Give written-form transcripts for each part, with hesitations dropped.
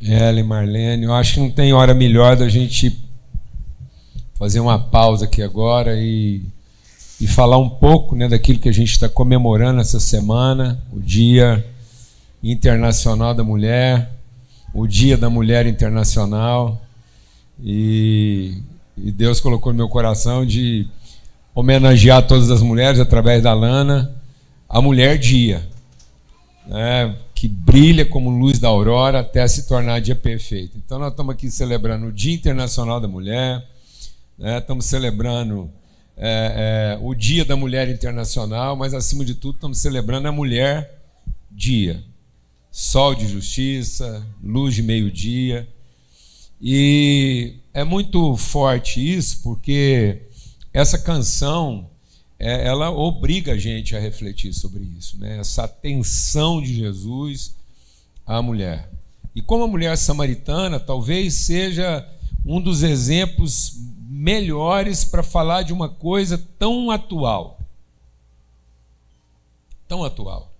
Ellen, Marlene, eu acho que não tem hora melhor da gente fazer uma pausa aqui agora e falar um pouco, né, daquilo que a gente está comemorando essa semana, o Dia Internacional da Mulher, o Dia da Mulher Internacional, e Deus colocou no meu coração de homenagear todas as mulheres através da Lana, a Mulher Dia, né, que brilha como luz da aurora até se tornar dia perfeito. Então nós estamos aqui celebrando o Dia Internacional da Mulher, né, estamos celebrando o Dia da Mulher Internacional, mas acima de tudo estamos celebrando a Mulher Dia, sol de justiça, luz de meio-dia. E é muito forte isso, porque essa canção ela obriga a gente a refletir sobre isso, né? Essa atenção de Jesus à mulher. E como a mulher samaritana talvez seja um dos exemplos melhores para falar de uma coisa tão atual. Tão atual.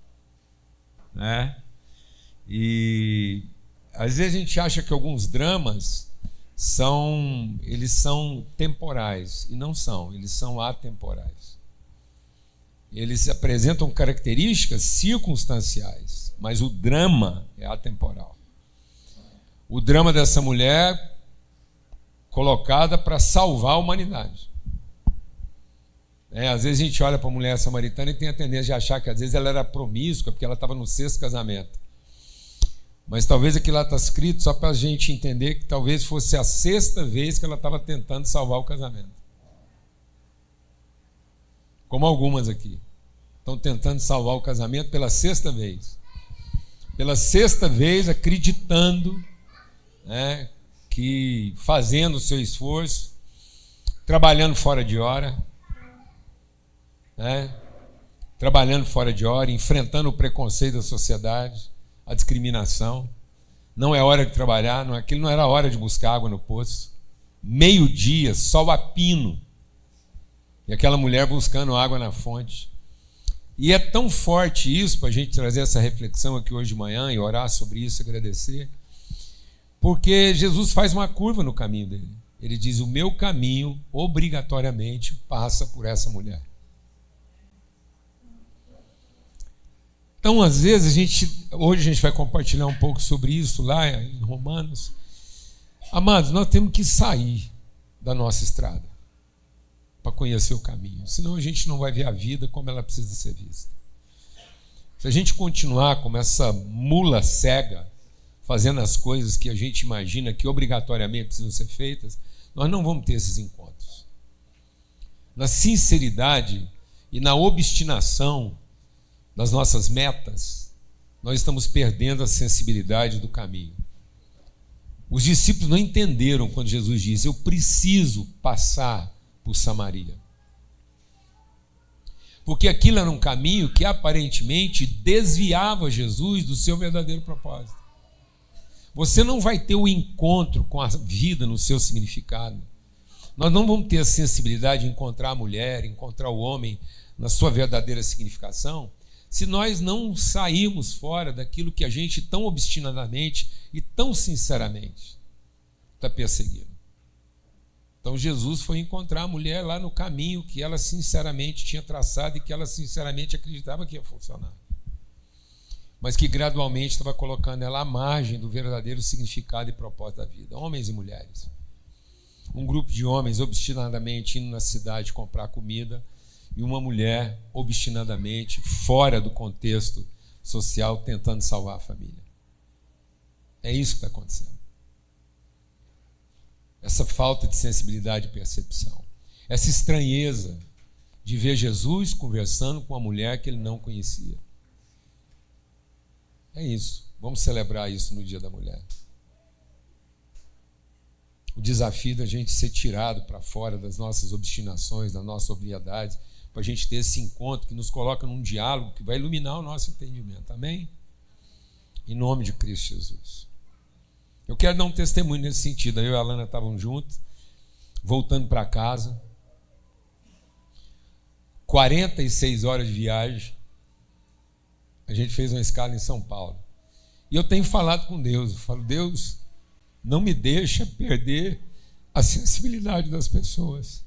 Né? E às vezes a gente acha que alguns dramas eles são temporais, e não são, eles são atemporais. Eles apresentam características circunstanciais, mas o drama é atemporal. O drama dessa mulher colocada para salvar a humanidade. Às vezes a gente olha para a mulher samaritana e tem a tendência de achar que às vezes ela era promíscua porque ela estava no 6º casamento. Mas talvez aquilo lá está escrito só para a gente entender que talvez fosse a 6ª vez que ela estava tentando salvar o casamento. Como algumas aqui estão tentando salvar o casamento pela 6ª vez. Pela 6ª vez acreditando, né, que fazendo o seu esforço, trabalhando fora de hora, né, trabalhando fora de hora, enfrentando o preconceito da sociedade, a discriminação. Não é hora de trabalhar, aquilo não era hora de buscar água no poço. Meio-dia, sol a pino. E aquela mulher buscando água na fonte. E é tão forte isso, para a gente trazer essa reflexão aqui hoje de manhã e orar sobre isso, agradecer, porque Jesus faz uma curva no caminho dele. Ele diz: o meu caminho obrigatoriamente passa por essa mulher. Então, às vezes, hoje a gente vai compartilhar um pouco sobre isso lá em Romanos. Amados, nós temos que sair da nossa estrada para conhecer o caminho, senão a gente não vai ver a vida como ela precisa ser vista. Se a gente continuar como essa mula cega, fazendo as coisas que a gente imagina que obrigatoriamente precisam ser feitas, nós não vamos ter esses encontros. Na sinceridade e na obstinação das nossas metas, nós estamos perdendo a sensibilidade do caminho. Os discípulos não entenderam quando Jesus disse: eu preciso passar por Samaria. Porque aquilo era um caminho que aparentemente desviava Jesus do seu verdadeiro propósito. Você não vai ter o encontro com a vida no seu significado. Nós não vamos ter a sensibilidade de encontrar a mulher, encontrar o homem na sua verdadeira significação, se nós não sairmos fora daquilo que a gente tão obstinadamente e tão sinceramente está perseguindo. Então Jesus foi encontrar a mulher lá no caminho que ela sinceramente tinha traçado e que ela sinceramente acreditava que ia funcionar, mas que gradualmente estava colocando ela à margem do verdadeiro significado e propósito da vida. Homens e mulheres. Um grupo de homens obstinadamente indo na cidade comprar comida e uma mulher obstinadamente fora do contexto social tentando salvar a família. É isso que está acontecendo. Essa falta de sensibilidade e percepção. Essa estranheza de ver Jesus conversando com uma mulher que ele não conhecia. É isso. Vamos celebrar isso no Dia da Mulher. O desafio da gente ser tirado para fora das nossas obstinações, das nossas obviedades, para a gente ter esse encontro que nos coloca num diálogo que vai iluminar o nosso entendimento. Amém? Em nome de Cristo Jesus. Eu quero dar um testemunho nesse sentido. Eu e a Alana estavam juntos, voltando para casa. 46 horas de viagem. A gente fez uma escala em São Paulo. E eu tenho falado com Deus, eu falo, Deus, não me deixa perder a sensibilidade das pessoas.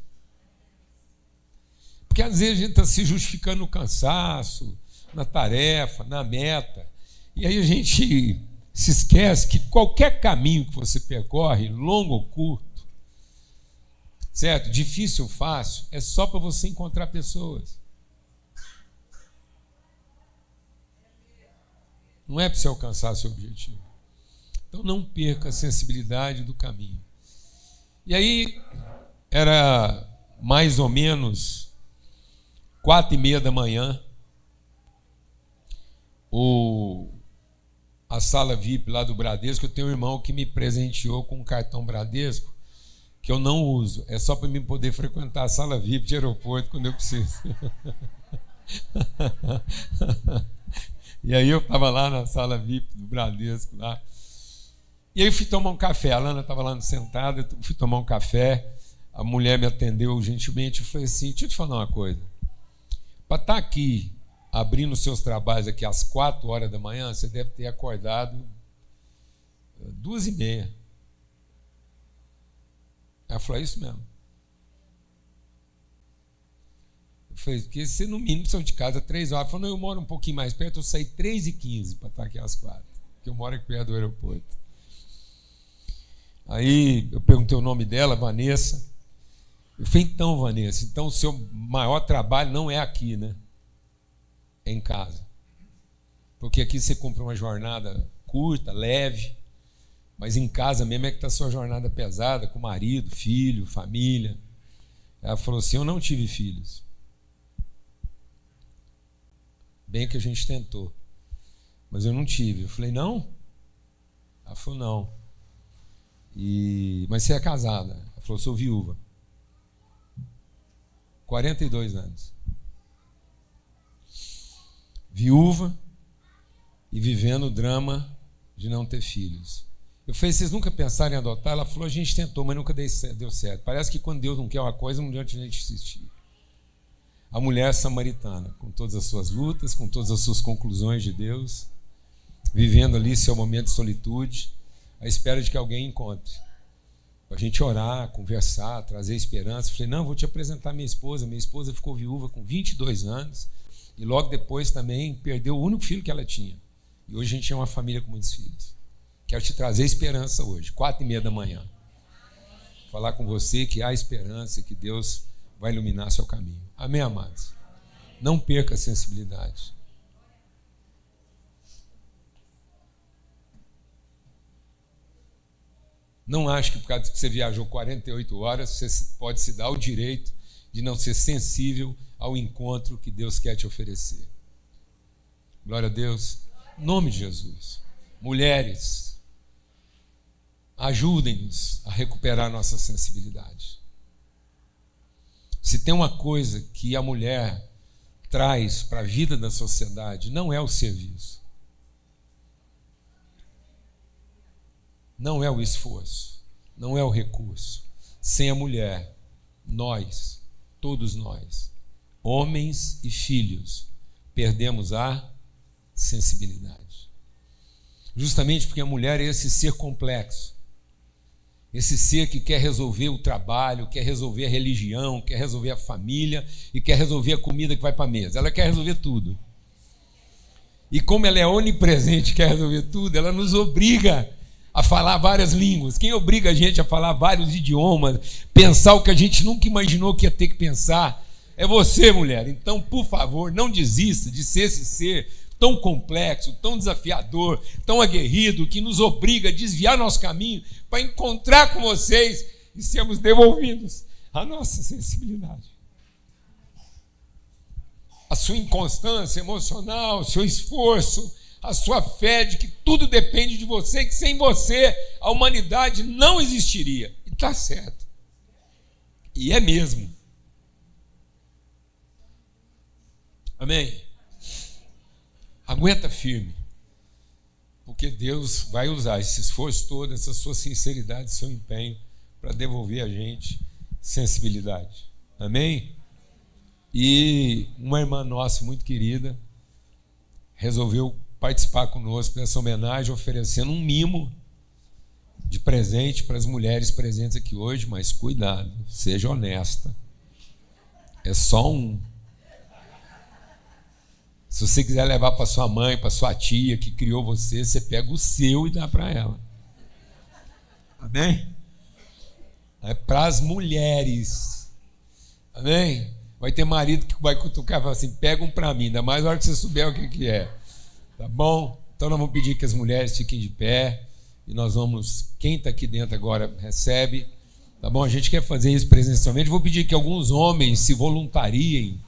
Porque às vezes a gente está se justificando no cansaço, na tarefa, na meta, e aí a gente se esquece que qualquer caminho que você percorre, longo ou curto, certo? Difícil ou fácil, é só para você encontrar pessoas. Não é para você alcançar seu objetivo. Então não perca a sensibilidade do caminho. E aí, era mais ou menos 4:30 da manhã, a sala VIP lá do Bradesco, eu tenho um irmão que me presenteou com um cartão Bradesco, que eu não uso, é só para mim poder frequentar a sala VIP de aeroporto quando eu preciso. E aí eu estava lá na sala VIP do Bradesco lá. E aí eu fui tomar um café, a Lana estava lá sentada, eu fui tomar um café, a mulher me atendeu gentilmente, eu falei assim, deixa eu te falar uma coisa, para estar aqui, abrindo os seus trabalhos aqui às 4 horas da manhã, você deve ter acordado 2:30. Ela falou, é isso mesmo. Eu falei, porque você no mínimo saiu de casa 3 horas. Ela falou, não, eu moro um pouquinho mais perto, eu saí 3:15 para estar aqui às 4, porque eu moro aqui perto do aeroporto. Aí eu perguntei o nome dela, Vanessa. Eu falei, então, Vanessa, então o seu maior trabalho não é aqui, né? É em casa. Porque aqui você cumpre uma jornada curta, leve, mas em casa mesmo é que está a sua jornada pesada, com marido, filho, família. Ela falou assim, eu não tive filhos. Bem que a gente tentou, mas eu não tive. Eu falei, não? Ela falou, não. Mas você é casada? Ela falou, sou viúva. 42 anos. Viúva e vivendo o drama de não ter filhos. Eu falei, vocês nunca pensaram em adotar? Ela falou, a gente tentou, mas nunca deu certo. Parece que quando Deus não quer uma coisa, não adianta a gente insistir. A mulher samaritana, com todas as suas lutas, com todas as suas conclusões de Deus, vivendo ali seu momento de solitude, à espera de que alguém encontre. Para a gente orar, conversar, trazer esperança. Eu falei, não, vou te apresentar minha esposa. Minha esposa ficou viúva com 22 anos e logo depois também perdeu o único filho que ela tinha. E hoje a gente é uma família com muitos filhos. Quero te trazer esperança hoje, 4:30 da manhã. Falar com você que há esperança, que Deus vai iluminar seu caminho. Amém, amados? Não perca a sensibilidade. Não acho que por causa que você viajou 48 horas, você pode se dar o direito de não ser sensível ao encontro que Deus quer te oferecer. Glória a Deus. Em nome de Jesus. Mulheres, ajudem-nos a recuperar nossa sensibilidade. Se tem uma coisa que a mulher traz para a vida da sociedade, não é o serviço. Não é o esforço, não é o recurso. Sem a mulher, nós, todos nós, homens e filhos, perdemos a sensibilidade. Justamente porque a mulher é esse ser complexo, esse ser que quer resolver o trabalho, quer resolver a religião, quer resolver a família e quer resolver a comida que vai para a mesa. Ela quer resolver tudo. E como ela é onipresente, quer resolver tudo, ela nos obriga a falar várias línguas. Quem obriga a gente a falar vários idiomas, pensar o que a gente nunca imaginou que ia ter que pensar, é você, mulher. Então, por favor, não desista de ser esse ser tão complexo, tão desafiador, tão aguerrido, que nos obriga a desviar nosso caminho para encontrar com vocês e sermos devolvidos à nossa sensibilidade. A sua inconstância emocional, o seu esforço, a sua fé de que tudo depende de você, que sem você a humanidade não existiria. E está certo. E é mesmo. Amém? Aguenta firme, porque Deus vai usar esse esforço todo, essa sua sinceridade, esse seu empenho para devolver a gente sensibilidade. Amém? E uma irmã nossa muito querida resolveu participar conosco dessa homenagem, oferecendo um mimo de presente para as mulheres presentes aqui hoje, mas cuidado, seja honesta. É só um. Se você quiser levar para sua mãe, para sua tia que criou você, você pega o seu e dá para ela. Amém? É para as mulheres. Amém? Vai ter marido que vai cutucar e falar assim, pega um para mim, ainda mais na hora que você souber o que é. Tá bom? Então nós vamos pedir que as mulheres fiquem de pé e nós vamos, quem está aqui dentro agora recebe, tá bom? A gente quer fazer isso presencialmente. Vou pedir que alguns homens se voluntariem.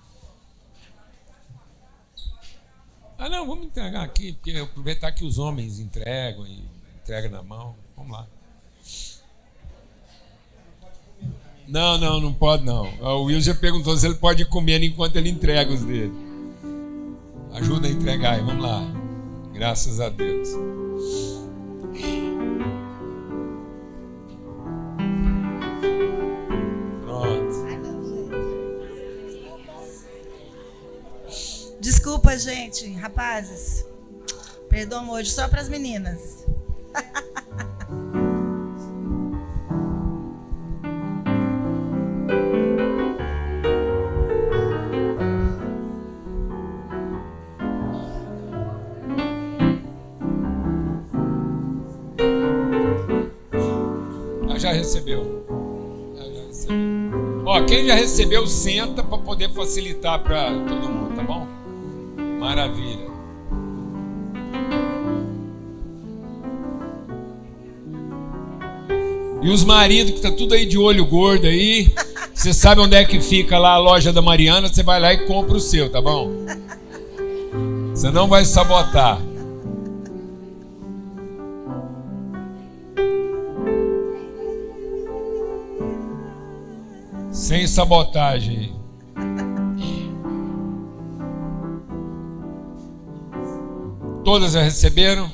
Não, vamos entregar aqui, porque aproveitar que os homens entregam e entregam na mão. Vamos lá. Não pode não. O Will já perguntou se ele pode comer enquanto ele entrega os dele. Ajuda a entregar aí, vamos lá. Graças a Deus. Pronto. Desculpa, gente, rapazes. Perdoa hoje só para as meninas. Já recebeu. Ó, quem já recebeu, senta para poder facilitar para todo mundo, tá bom? Maravilha. E os maridos que tá tudo aí de olho gordo aí, você sabe onde é que fica lá a loja da Mariana, você vai lá e compra o seu, tá bom? Você não vai sabotar. Sem sabotagem. Todas já receberam?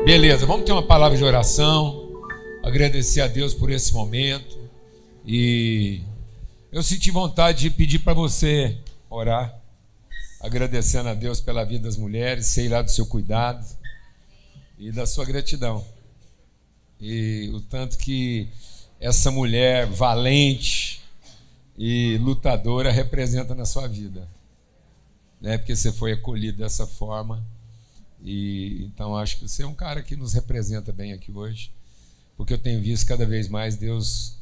Beleza, vamos ter uma palavra de oração. Agradecer a Deus por esse momento. E eu senti vontade de pedir para você orar, agradecendo a Deus pela vida das mulheres, sei lá do seu cuidado e da sua gratidão. E o tanto que essa mulher valente e lutadora representa na sua vida, né? Porque você foi acolhido dessa forma. E então acho que você é um cara que nos representa bem aqui hoje, porque eu tenho visto cada vez mais Deus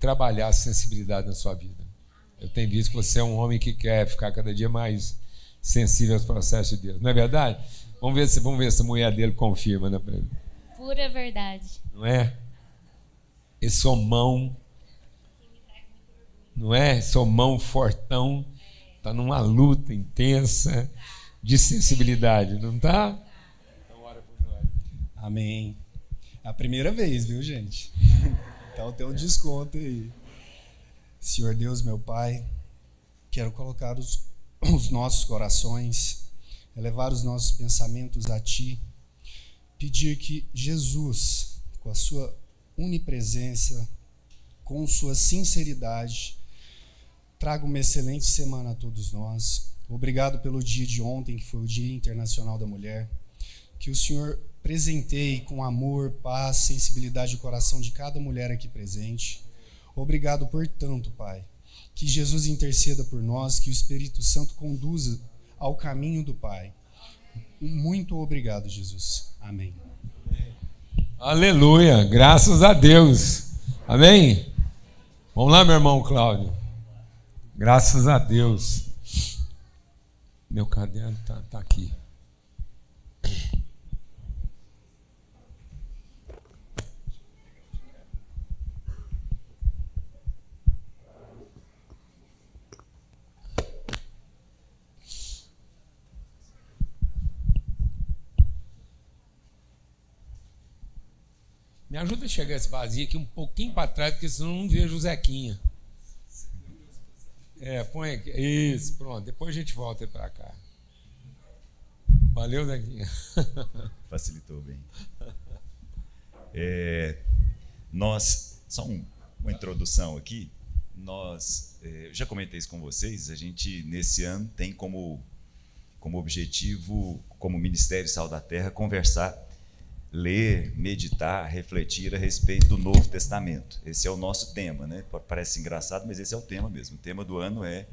trabalhar a sensibilidade na sua vida. Eu tenho visto que você é um homem que quer ficar cada dia mais sensível aos processos de Deus. Não é verdade? Vamos ver se a mulher dele confirma, né? Pura verdade. Não é? Esse homão, não é? Esse homão fortão está numa luta intensa de sensibilidade, não está? Então ora por nós. Amém. É a primeira vez, viu, gente? Então tem um desconto aí. Senhor Deus, meu Pai, quero colocar os nossos corações, elevar os nossos pensamentos a Ti, pedir que Jesus, com a Sua onipresença, com Sua sinceridade, traga uma excelente semana a todos nós. Obrigado pelo dia de ontem, que foi o Dia Internacional da Mulher. Que o Senhor presenteie com amor, paz, sensibilidade o coração de cada mulher aqui presente. Obrigado por tanto, Pai. Que Jesus interceda por nós, que o Espírito Santo conduza ao caminho do Pai. Muito obrigado, Jesus. Amém. Aleluia, graças a Deus. Amém? Vamos lá, meu irmão Cláudio. Graças a Deus. Meu caderno tá aqui. Me ajuda a chegar esse vazio aqui um pouquinho para trás, porque senão eu não vejo o Zequinha. Põe aqui. Isso, pronto. Depois a gente volta para cá. Valeu, Zequinha. Facilitou bem. Só uma introdução aqui. Eu já comentei isso com vocês, a gente nesse ano tem como como objetivo, como Ministério Sal da Terra, conversar, ler, meditar, refletir a respeito do Novo Testamento. Esse é o nosso tema, né? Parece engraçado, mas esse é o tema mesmo. O tema do ano é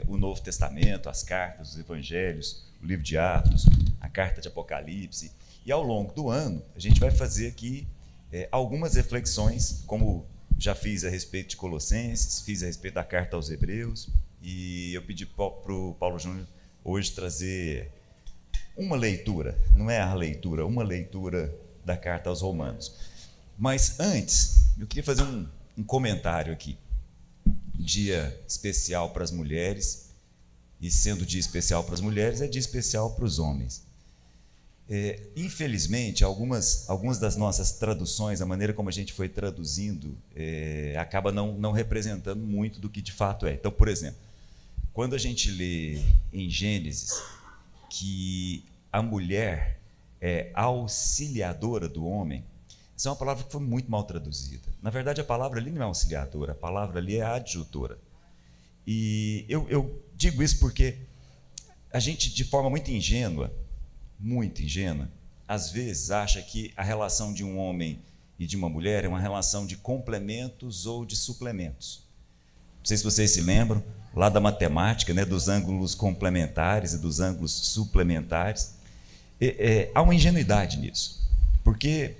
o Novo Testamento, as cartas, os evangelhos, o livro de Atos, a carta de Apocalipse. E ao longo do ano, a gente vai fazer aqui algumas reflexões, como já fiz a respeito de Colossenses, fiz a respeito da carta aos Hebreus, e eu pedi para o Paulo Júnior hoje trazer uma leitura, não é a leitura, uma leitura da carta aos Romanos. Mas antes, eu queria fazer um comentário aqui. Dia especial para as mulheres, e sendo dia especial para as mulheres, é dia especial para os homens. Infelizmente, algumas das nossas traduções, a maneira como a gente foi traduzindo, acaba não representando muito do que de fato é. Então, por exemplo, quando a gente lê em Gênesis que a mulher é auxiliadora do homem, essa é uma palavra que foi muito mal traduzida. Na verdade, a palavra ali não é auxiliadora, a palavra ali é adjutora. E eu digo isso porque a gente, de forma muito ingênua, às vezes acha que a relação de um homem e de uma mulher é uma relação de complementos ou de suplementos. Não sei se vocês se lembram, lá da matemática, né, dos ângulos complementares e dos ângulos suplementares. Há uma ingenuidade nisso, porque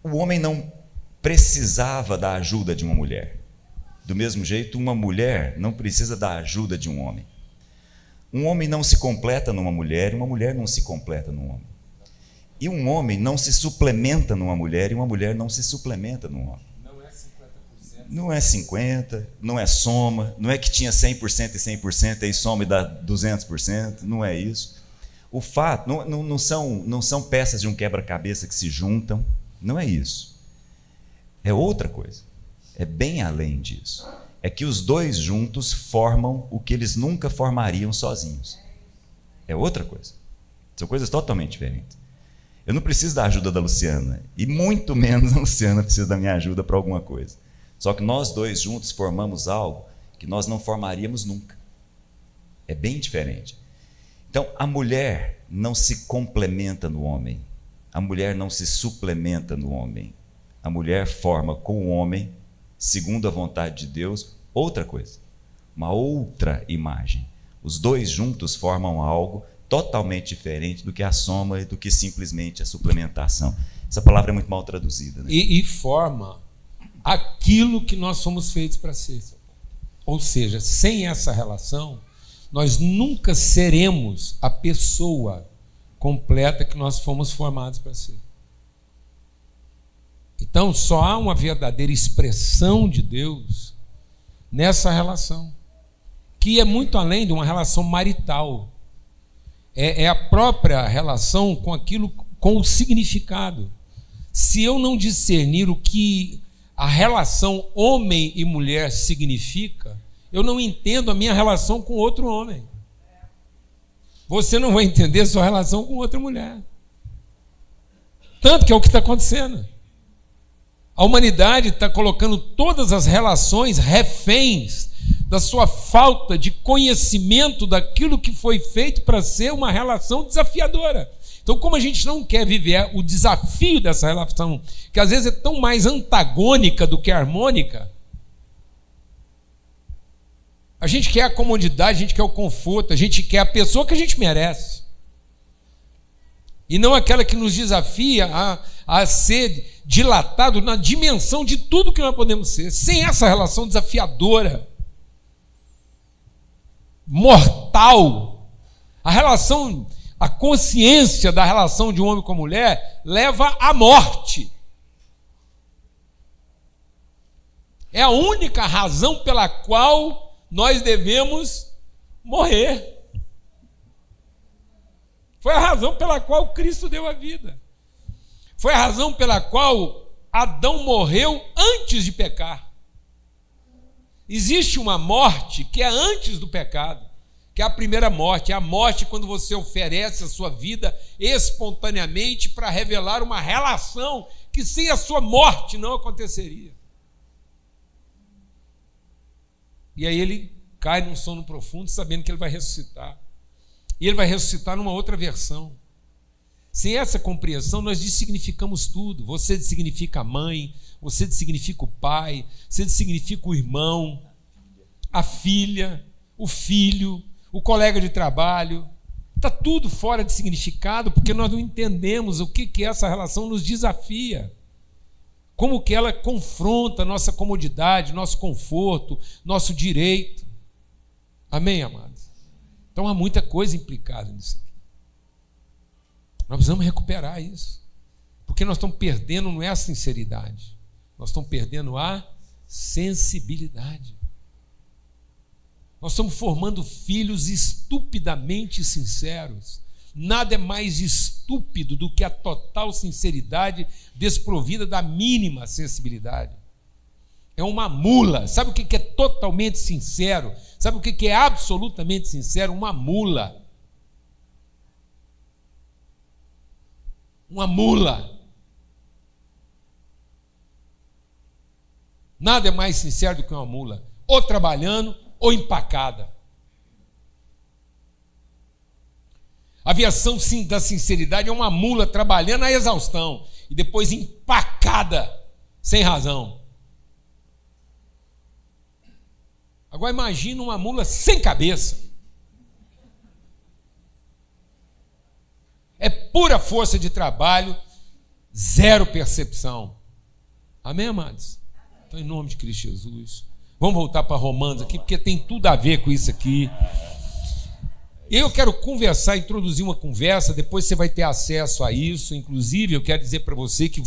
o homem não precisava da ajuda de uma mulher. Do mesmo jeito, uma mulher não precisa da ajuda de um homem. Um homem não se completa numa mulher, e uma mulher não se completa num homem. E um homem não se suplementa numa mulher, e uma mulher não se suplementa num homem. Não é 50%, não é soma, não é que tinha 100% e 100%, aí soma e dá 200%, não é isso. O fato, não são peças de um quebra-cabeça que se juntam, não é isso. É outra coisa, é bem além disso. É que os dois juntos formam o que eles nunca formariam sozinhos. É outra coisa. São coisas totalmente diferentes. Eu não preciso da ajuda da Luciana, e muito menos a Luciana precisa da minha ajuda para alguma coisa. Só que nós dois juntos formamos algo que nós não formaríamos nunca. É bem diferente. Então, a mulher não se complementa no homem. A mulher não se suplementa no homem. A mulher forma com o homem, segundo a vontade de Deus, outra coisa. Uma outra imagem. Os dois juntos formam algo totalmente diferente do que a soma e do que simplesmente a suplementação. Essa palavra é muito mal traduzida, né? E forma aquilo que nós somos feitos para ser. Ou seja, sem essa relação, nós nunca seremos a pessoa completa que nós fomos formados para ser. Então, só há uma verdadeira expressão de Deus nessa relação, que é muito além de uma relação marital. É a própria relação com aquilo, com o significado. Se eu não discernir o que a relação homem e mulher significa, eu não entendo a minha relação com outro homem. Você não vai entender a sua relação com outra mulher. Tanto que é o que está acontecendo. A humanidade está colocando todas as relações reféns da sua falta de conhecimento daquilo que foi feito para ser uma relação desafiadora. Então, como a gente não quer viver o desafio dessa relação, que às vezes é tão mais antagônica do que harmônica, a gente quer a comodidade, a gente quer o conforto, a gente quer a pessoa que a gente merece. E não aquela que nos desafia a ser dilatado na dimensão de tudo que nós podemos ser. Sem essa relação desafiadora, mortal, a consciência da relação de um homem com a mulher leva à morte. É a única razão pela qual nós devemos morrer. Foi a razão pela qual Cristo deu a vida. Foi a razão pela qual Adão morreu antes de pecar. Existe uma morte que é antes do pecado, que é a primeira morte. É a morte quando você oferece a sua vida espontaneamente para revelar uma relação que sem a sua morte não aconteceria. E aí ele cai num sono profundo, sabendo que ele vai ressuscitar. E ele vai ressuscitar numa outra versão. Sem essa compreensão, nós dessignificamos tudo. Você dessignifica a mãe, você dessignifica o pai, você dessignifica o irmão, a filha, o filho, o colega de trabalho. Está tudo fora de significado porque nós não entendemos o que essa relação nos desafia. Como que ela confronta nossa comodidade, nosso conforto, nosso direito. Amém, amados? Então há muita coisa implicada nisso aqui. Nós precisamos recuperar isso. Porque nós estamos perdendo, não é a sinceridade, nós estamos perdendo a sensibilidade. Nós estamos formando filhos estupidamente sinceros. Nada é mais estúpido do que a total sinceridade desprovida da mínima sensibilidade. É uma mula. Sabe o que é totalmente sincero? Sabe o que é absolutamente sincero? Uma mula. Uma mula. Nada é mais sincero do que uma mula, ou trabalhando ou empacada. A aviação da sinceridade é uma mula trabalhando à exaustão e depois empacada, sem razão. Agora imagina uma mula sem cabeça. É pura força de trabalho, zero percepção. Amém, amados? Então, em nome de Cristo Jesus. Vamos voltar para Romanos aqui, porque tem tudo a ver com isso aqui. E eu quero conversar, introduzir uma conversa, depois você vai ter acesso a isso. Inclusive, eu quero dizer para você que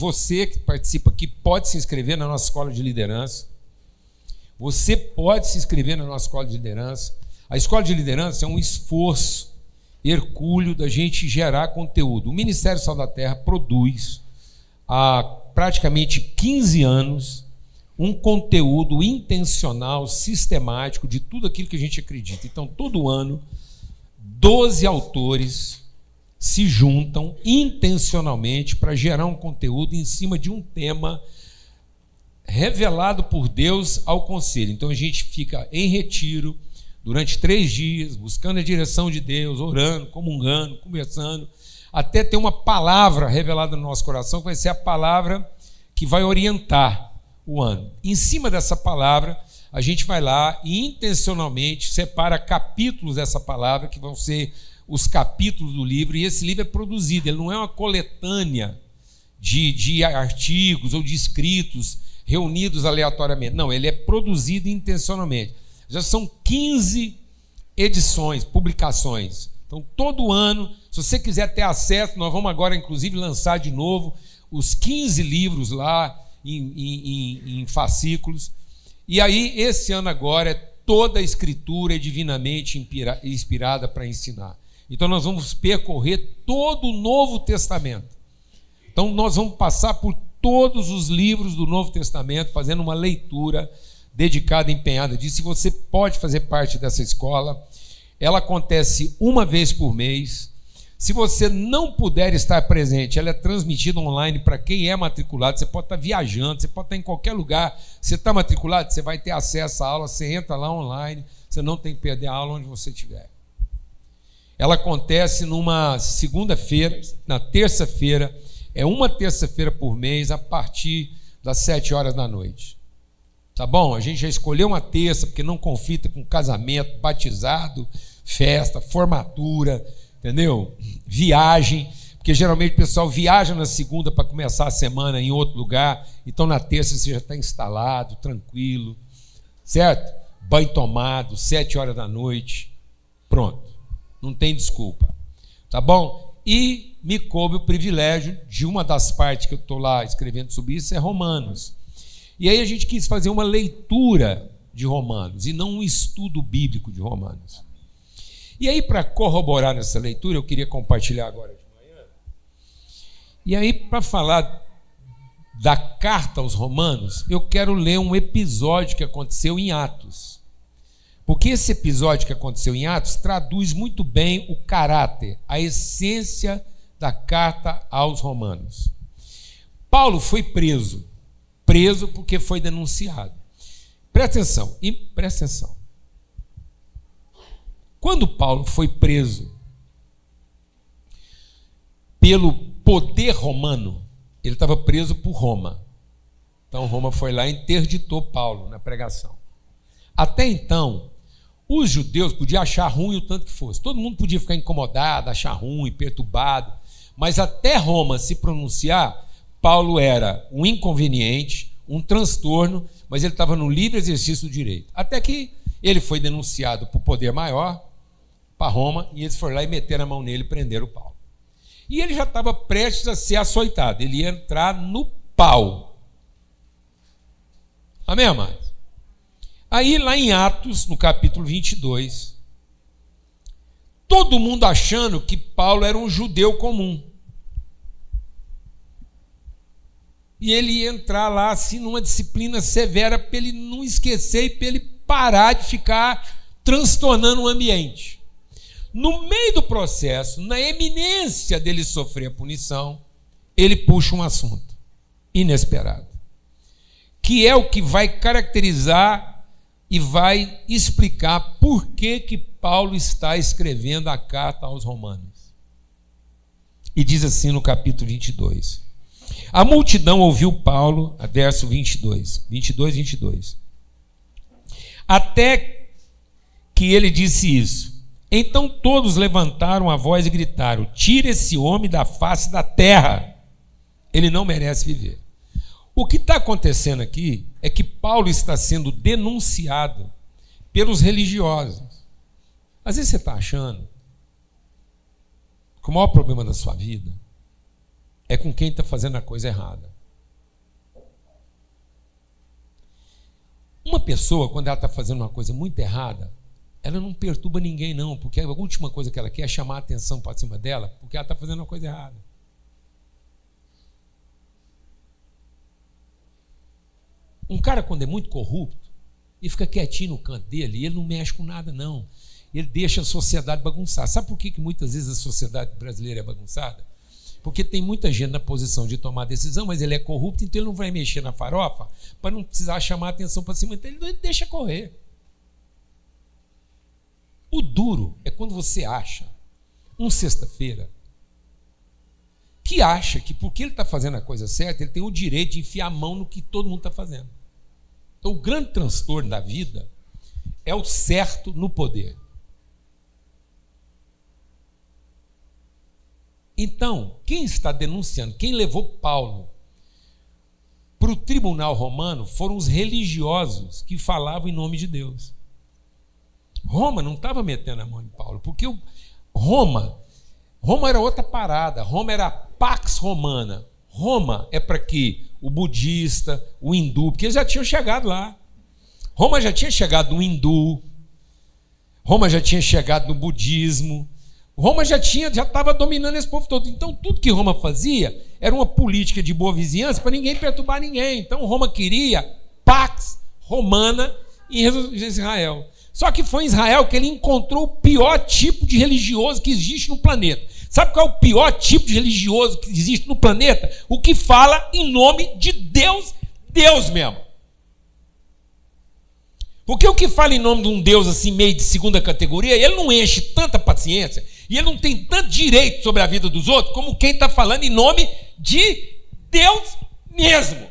participa aqui pode se inscrever na nossa escola de liderança. Você pode se inscrever na nossa escola de liderança. A escola de liderança é um esforço hercúleo da gente gerar conteúdo. O Ministério Sal da Terra produz há praticamente 15 anos um conteúdo intencional, sistemático de tudo aquilo que a gente acredita. Então, todo ano, 12 autores se juntam intencionalmente para gerar um conteúdo em cima de um tema revelado por Deus ao conselho. Então, a gente fica em retiro durante 3 dias, buscando a direção de Deus, orando, comungando, conversando, até ter uma palavra revelada no nosso coração, que vai ser a palavra que vai orientar o ano. Em cima dessa palavra, a gente vai lá e intencionalmente separa capítulos dessa palavra, que vão ser os capítulos do livro, e esse livro é produzido, ele não é uma coletânea de artigos ou de escritos reunidos aleatoriamente. Não, ele é produzido intencionalmente. Já são 15 edições, publicações. Então, todo ano, se você quiser ter acesso, nós vamos agora, inclusive, lançar de novo os 15 livros lá em fascículos. E aí, esse ano agora, toda a escritura é divinamente inspirada para ensinar. Então, nós vamos percorrer todo o Novo Testamento. Então, nós vamos passar por todos os livros do Novo Testamento, fazendo uma leitura dedicada, empenhada disso. E você pode fazer parte dessa escola. Ela acontece uma vez por mês. Se você não puder estar presente, ela é transmitida online para quem é matriculado. Você pode estar viajando, você pode estar em qualquer lugar. Você está matriculado, você vai ter acesso à aula, você entra lá online, você não tem que perder a aula onde você estiver. Ela acontece numa segunda-feira, na terça-feira, é uma terça-feira por mês, a partir das 7 horas da noite. Tá bom? A gente já escolheu uma terça, porque não conflita com casamento, batizado, festa, formatura, entendeu? Viagem, porque geralmente o pessoal viaja na segunda para começar a semana em outro lugar, então na terça você já está instalado, tranquilo, certo? Banho tomado, 7 horas da noite, pronto, não tem desculpa, tá bom? E me coube o privilégio de uma das partes que eu estou lá escrevendo sobre isso, é Romanos. E aí a gente quis fazer uma leitura de Romanos, e não um estudo bíblico de Romanos. E aí, para corroborar nessa leitura, eu queria compartilhar agora de manhã. E aí, para falar da carta aos Romanos, eu quero ler um episódio que aconteceu em Atos. Porque esse episódio que aconteceu em Atos traduz muito bem o caráter, a essência da carta aos Romanos. Paulo foi preso porque foi denunciado. Presta atenção. Quando Paulo foi preso pelo poder romano, ele estava preso por Roma. Então Roma foi lá e interditou Paulo na pregação. Até então, os judeus podiam achar ruim o tanto que fosse. Todo mundo podia ficar incomodado, achar ruim, perturbado. Mas até Roma se pronunciar, Paulo era um inconveniente, um transtorno, mas ele estava no livre exercício do direito. Até que ele foi denunciado por poder maior para Roma, e eles foram lá e meteram a mão nele e prenderam o Paulo. E ele já estava prestes a ser açoitado, ele ia entrar no pau. Amém, amados? Aí, lá em Atos, no capítulo 22, todo mundo achando que Paulo era um judeu comum. E ele ia entrar lá, assim, numa disciplina severa para ele não esquecer e para ele parar de ficar transtornando o ambiente. No meio do processo, na eminência dele sofrer a punição, ele puxa um assunto inesperado, que é o que vai caracterizar e vai explicar por que Paulo está escrevendo a carta aos Romanos. E diz assim no capítulo 22. A multidão ouviu Paulo, verso 22, 22. Até que ele disse isso. Então todos levantaram a voz e gritaram: tira esse homem da face da terra, ele não merece viver. O que está acontecendo aqui é que Paulo está sendo denunciado pelos religiosos. Às vezes você está achando que o maior problema da sua vida é com quem está fazendo a coisa errada. Uma pessoa, quando ela está fazendo uma coisa muito errada, ela não perturba ninguém não, porque a última coisa que ela quer é chamar a atenção para cima dela, porque ela está fazendo uma coisa errada. Um cara, quando é muito corrupto, ele fica quietinho no canto dele, e ele não mexe com nada não. Ele deixa a sociedade bagunçar. Sabe por que muitas vezes a sociedade brasileira é bagunçada? Porque tem muita gente na posição de tomar decisão, mas ele é corrupto, então ele não vai mexer na farofa para não precisar chamar a atenção para cima, então ele deixa correr. O duro é quando você acha, sexta-feira, que acha que porque ele está fazendo a coisa certa, ele tem o direito de enfiar a mão no que todo mundo está fazendo. Então o grande transtorno da vida é o certo no poder. Então, quem está denunciando, quem levou Paulo para o tribunal romano foram os religiosos que falavam em nome de Deus. Roma não estava metendo a mão em Paulo, porque Roma era outra parada, Roma era a Pax Romana. Roma é para que o budista, o hindu, porque eles já tinham chegado lá. Roma já tinha chegado no hindu, Roma já tinha chegado no budismo, Roma já estava dominando esse povo todo. Então, tudo que Roma fazia era uma política de boa vizinhança para ninguém perturbar ninguém. Então, Roma queria Pax Romana em Israel. Só que foi em Israel que ele encontrou o pior tipo de religioso que existe no planeta. Sabe qual é o pior tipo de religioso que existe no planeta? O que fala em nome de Deus, Deus mesmo. Porque o que fala em nome de um Deus assim meio de segunda categoria, ele não enche tanta paciência e ele não tem tanto direito sobre a vida dos outros como quem está falando em nome de Deus mesmo.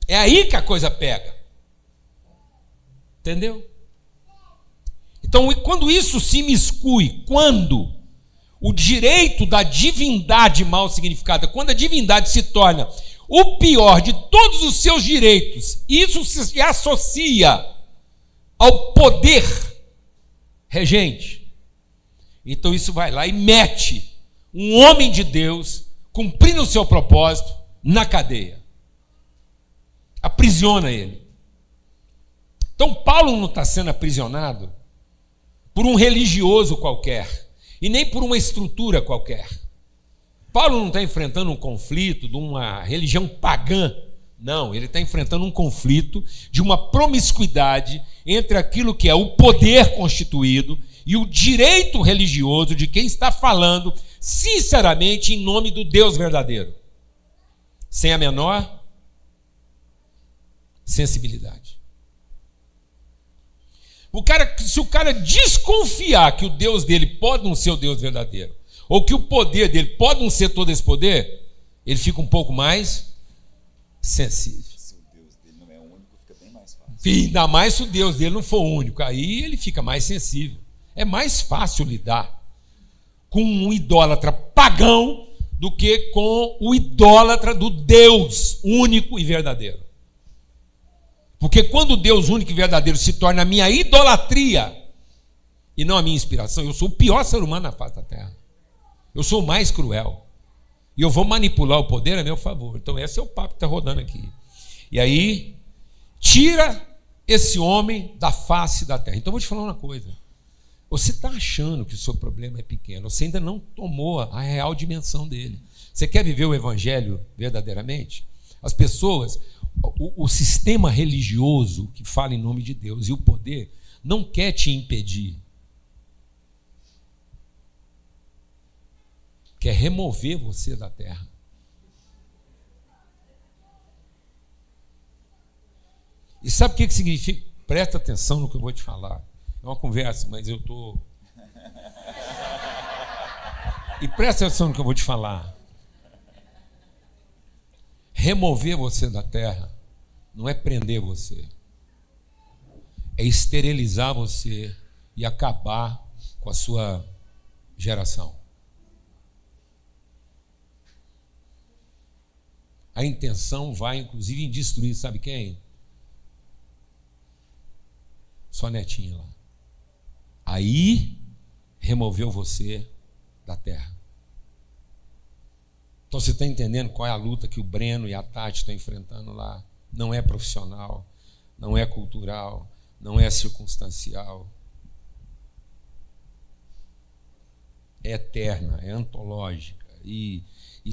É aí que a coisa pega. Entendeu? Então, quando isso se imiscui, quando o direito da divindade mal significada, quando a divindade se torna o pior de todos os seus direitos, isso se associa ao poder regente. Então isso vai lá e mete um homem de Deus, cumprindo o seu propósito, na cadeia. Aprisiona ele. Então Paulo não está sendo aprisionado por um religioso qualquer, e nem por uma estrutura qualquer. Paulo não está enfrentando um conflito de uma religião pagã. Não, ele está enfrentando um conflito de uma promiscuidade entre aquilo que é o poder constituído e o direito religioso de quem está falando sinceramente em nome do Deus verdadeiro, sem a menor sensibilidade. Se o cara desconfiar que o Deus dele pode não ser o Deus verdadeiro, ou que o poder dele pode não ser todo esse poder, ele fica um pouco mais sensível. Se o Deus dele não é único, fica bem mais fácil. Ainda mais se o Deus dele não for único, aí ele fica mais sensível. É mais fácil lidar com um idólatra pagão do que com o idólatra do Deus único e verdadeiro. Porque quando o Deus único e verdadeiro se torna a minha idolatria e não a minha inspiração, eu sou o pior ser humano na face da terra. Eu sou o mais cruel. E eu vou manipular o poder a meu favor. Então esse é o papo que está rodando aqui. E aí, tira esse homem da face da terra. Então eu vou te falar uma coisa. Você está achando que o seu problema é pequeno. Você ainda não tomou a real dimensão dele. Você quer viver o evangelho verdadeiramente? As pessoas, o sistema religioso que fala em nome de Deus e o poder não quer te impedir. Quer remover você da terra. E sabe o que significa? Presta atenção no que eu vou te falar. É uma conversa, mas eu estou... E presta atenção no que eu vou te falar. Remover você da terra não é prender você. É esterilizar você e acabar com a sua geração. A intenção vai, inclusive, em destruir, sabe quem? Sua netinha lá. Aí, removeu você da terra. Então, você está entendendo qual é a luta que o Breno e a Tati estão enfrentando lá? Não é profissional, não é cultural, não é circunstancial. É eterna, é antológica. E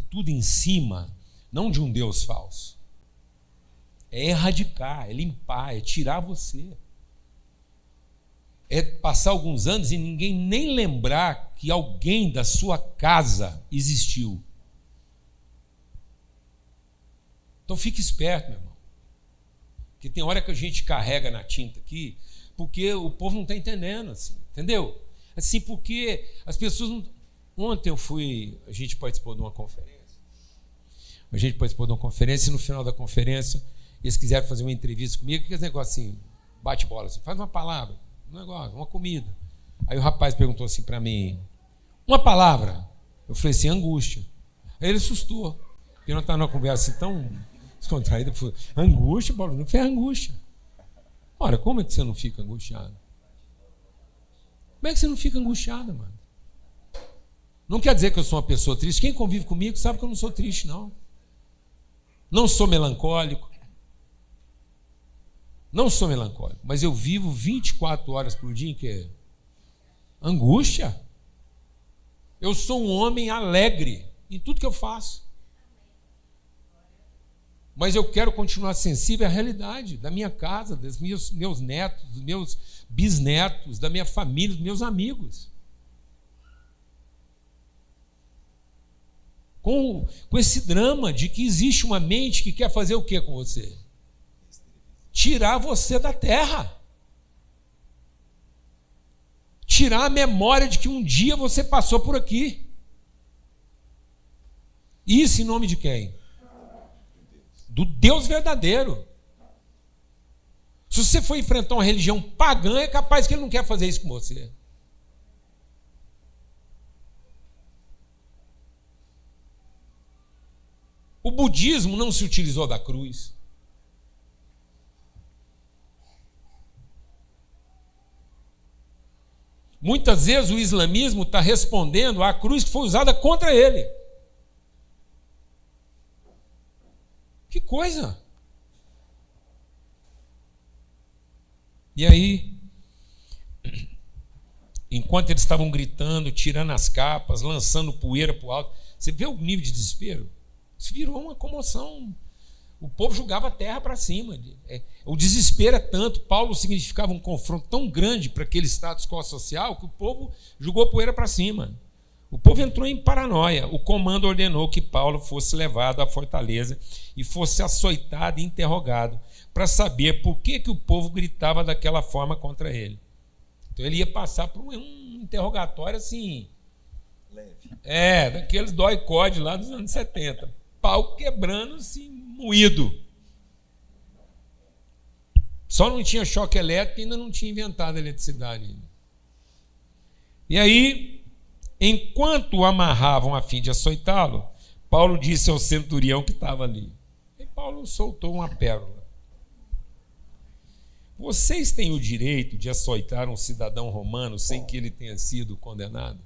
tudo em cima... não de um Deus falso. É erradicar, é limpar, é tirar você. É passar alguns anos e ninguém nem lembrar que alguém da sua casa existiu. Então fique esperto, meu irmão. Porque tem hora que a gente carrega na tinta aqui, porque o povo não está entendendo, assim, entendeu? Assim, porque as pessoas não... Ontem a gente participou de uma conferência. E no final da conferência, eles quiseram fazer uma entrevista comigo, que é esse negócio assim, bate bola, assim, faz uma palavra, um negócio, uma comida. Aí o rapaz perguntou assim para mim, uma palavra? Eu falei assim, angústia. Aí ele assustou, porque não estava numa conversa assim tão descontraída. Falei, angústia, Paulo? Não foi angústia. Ora, como é que você não fica angustiado? Como é que você não fica angustiado, mano? Não quer dizer que eu sou uma pessoa triste. Quem convive comigo sabe que eu não sou triste, não. Não sou melancólico. Não sou melancólico. Mas eu vivo 24 horas por dia em que? Angústia. Eu sou um homem alegre em tudo que eu faço. Mas eu quero continuar sensível à realidade da minha casa, dos meus netos, dos meus bisnetos, da minha família, dos meus amigos. Com esse drama de que existe uma mente que quer fazer o que com você? Tirar você da terra. Tirar a memória de que um dia você passou por aqui. Isso em nome de quem? Do Deus verdadeiro. Se você for enfrentar uma religião pagã, é capaz que ele não quer fazer isso com você. O budismo não se utilizou da cruz. Muitas vezes o islamismo está respondendo à cruz que foi usada contra ele. Que coisa! E aí, enquanto eles estavam gritando, tirando as capas, lançando poeira para o alto, você vê o nível de desespero? Isso virou uma comoção. O povo jogava a terra para cima. O desespero é tanto. Paulo significava um confronto tão grande para aquele status quo social que o povo jogou a poeira para cima. O povo entrou em paranoia. O comando ordenou que Paulo fosse levado à fortaleza e fosse açoitado e interrogado para saber por que o povo gritava daquela forma contra ele. Então ele ia passar por um interrogatório assim, Leve. daqueles dói-code lá dos anos 70. Pau quebrando assim, moído. Só não tinha choque elétrico e ainda não tinha inventado a eletricidade ainda. E aí, enquanto o amarravam a fim de açoitá-lo, Paulo disse ao centurião que estava ali. E Paulo soltou uma pérola. Vocês têm o direito de açoitar um cidadão romano sem que ele tenha sido condenado?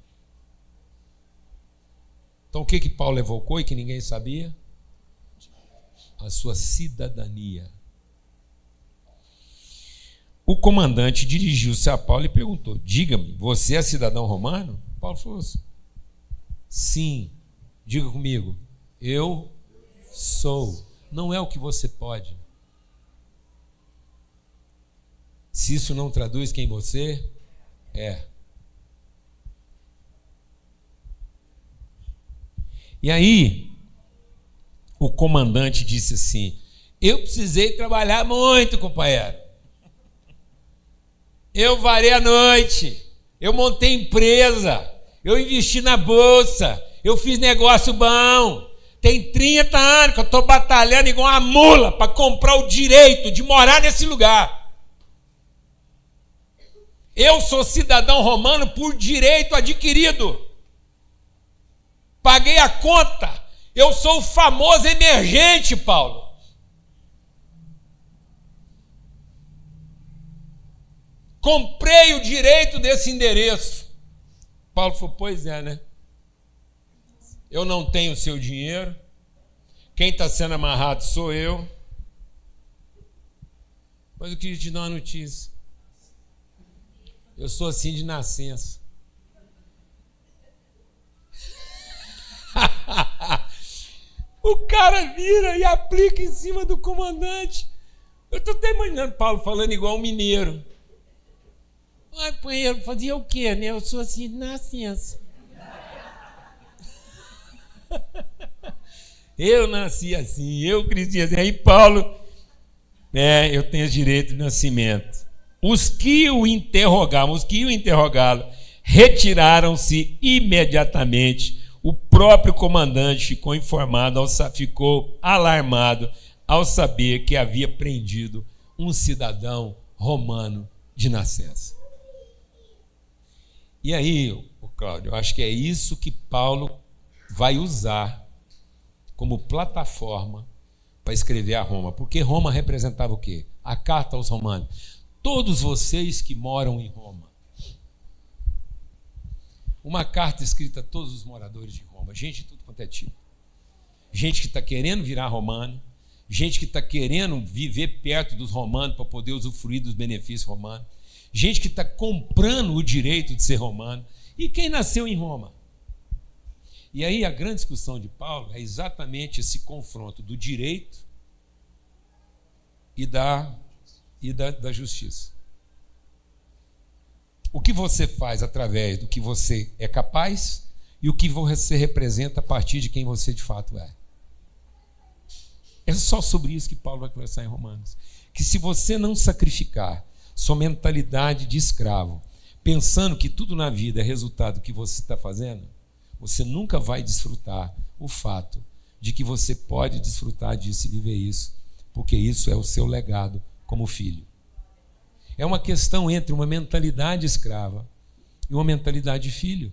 Então o que Paulo evocou e que ninguém sabia? A sua cidadania. O comandante dirigiu-se a Paulo e perguntou: diga-me, você é cidadão romano? Paulo falou assim: sim, diga comigo, eu sou. Não é o que você pode. Se isso não traduz quem você é. E aí, o comandante disse assim: eu precisei trabalhar muito, companheiro. Eu varei a noite, eu montei empresa, eu investi na bolsa, eu fiz negócio bom. Tem 30 anos que eu estou batalhando igual uma mula para comprar o direito de morar nesse lugar. Eu sou cidadão romano por direito adquirido. Paguei a conta. Eu sou o famoso emergente, Paulo. Comprei o direito desse endereço. Paulo falou: pois é, né? Eu não tenho o seu dinheiro. Quem está sendo amarrado sou eu. Mas eu queria te dar uma notícia. Eu sou assim de nascença. O cara vira e aplica em cima do comandante. Eu estou até imaginando Paulo falando igual um mineiro. Ai, companheiro, fazia o quê, né? Eu sou assim de nascença. Eu nasci assim, eu cresci assim. Aí Paulo, eu tenho direito de nascimento. Os que o interrogaram, retiraram-se imediatamente. O próprio comandante ficou informado, ficou alarmado ao saber que havia prendido um cidadão romano de nascença. E aí, Cláudio, eu acho que é isso que Paulo vai usar como plataforma para escrever a Roma. Porque Roma representava o quê? A carta aos romanos. Todos vocês que moram em Roma. Uma carta escrita a todos os moradores de Roma. Gente de tudo quanto é tipo. Gente que está querendo virar romano. Gente que está querendo viver perto dos romanos para poder usufruir dos benefícios romanos. Gente que está comprando o direito de ser romano. E quem nasceu em Roma? E aí a grande discussão de Paulo é exatamente esse confronto do direito e da justiça. O que você faz através do que você é capaz e o que você representa a partir de quem você de fato é. É só sobre isso que Paulo vai conversar em Romanos. Que se você não sacrificar sua mentalidade de escravo, pensando que tudo na vida é resultado do que você está fazendo, você nunca vai desfrutar o fato de que você pode desfrutar disso e viver isso, porque isso é o seu legado como filho. É uma questão entre uma mentalidade escrava e uma mentalidade de filho.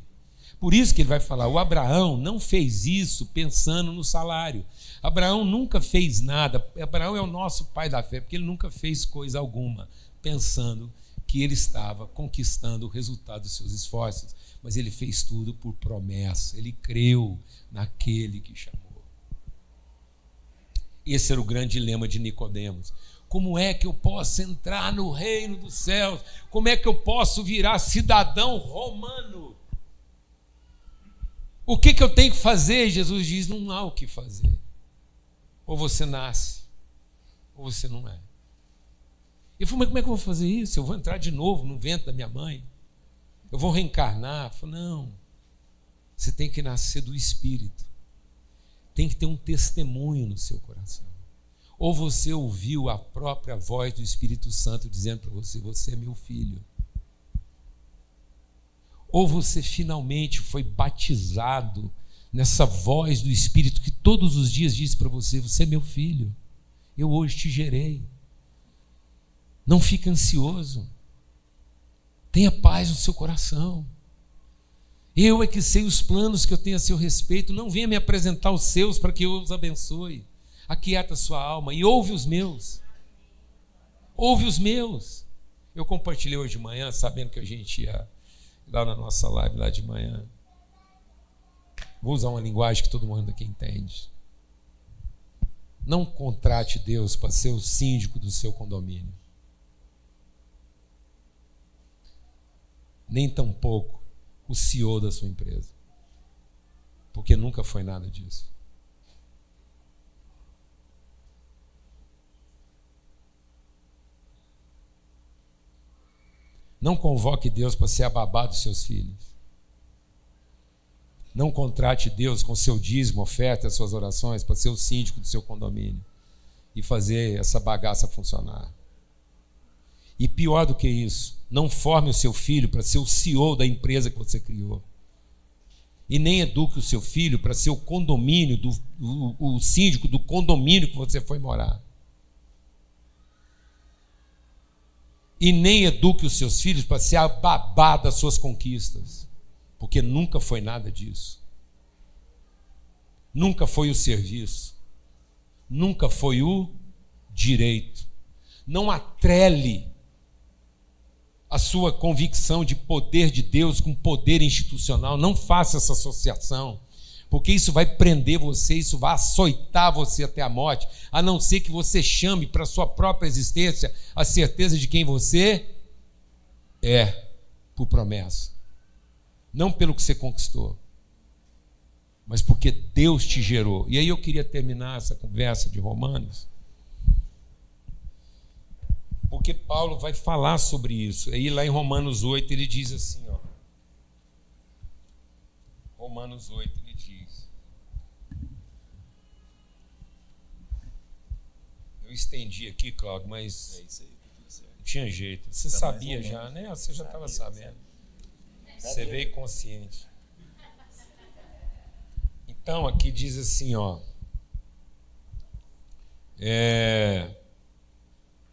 Por isso que ele vai falar, o Abraão não fez isso pensando no salário. Abraão nunca fez nada. Abraão é o nosso pai da fé, porque ele nunca fez coisa alguma pensando que ele estava conquistando o resultado dos seus esforços. Mas ele fez tudo por promessa. Ele creu naquele que chamou. Esse era o grande dilema de Nicodemos. Como é que eu posso entrar no reino dos céus? Como é que eu posso virar cidadão romano? O que eu tenho que fazer? Jesus diz, não há o que fazer. Ou você nasce, ou você não é. Eu falei, mas como é que eu vou fazer isso? Eu vou entrar de novo no ventre da minha mãe? Eu vou reencarnar? Eu falei, não. Você tem que nascer do Espírito. Tem que ter um testemunho no seu coração. Ou você ouviu a própria voz do Espírito Santo dizendo para você, você é meu filho. ou você finalmente foi batizado nessa voz do Espírito que todos os dias diz para você: você é meu filho, eu hoje te gerei. Não fique ansioso, tenha paz no seu coração. Eu é que sei os planos que eu tenho a seu respeito. Não venha me apresentar os seus para que eu os abençoe. Aquieta a sua alma e ouve os meus. Ouve os meus. Eu compartilhei hoje de manhã, sabendo que a gente ia lá na nossa live lá de manhã. Vou usar uma linguagem que todo mundo aqui entende. Não contrate Deus para ser o síndico do seu condomínio. Nem tampouco o CEO da sua empresa. Porque nunca foi nada disso. Não convoque Deus para ser a babá dos seus filhos. Não contrate Deus com seu dízimo, oferta, as suas orações para ser o síndico do seu condomínio e fazer essa bagaça funcionar. E pior do que isso, não forme o seu filho para ser o CEO da empresa que você criou. E nem eduque o seu filho para ser o condomínio, o síndico do condomínio que você foi morar. E nem eduque os seus filhos para ser a babá das suas conquistas. Porque nunca foi nada disso. Nunca foi o serviço. Nunca foi o direito. Não atrele a sua convicção de poder de Deus com poder institucional. Não faça essa associação, porque isso vai prender você, isso vai açoitar você até a morte, a não ser que você chame para a sua própria existência a certeza de quem você é, por promessa. Não pelo que você conquistou, mas porque Deus te gerou. E aí eu queria terminar essa conversa de Romanos, porque Paulo vai falar sobre isso. Aí lá em Romanos 8 ele diz assim, ó. Romanos 8 ele diz. Eu estendi aqui, Cláudio, mas não tinha jeito. Você sabia já, né? Você já estava sabendo. Você veio consciente. Então aqui diz assim, ó.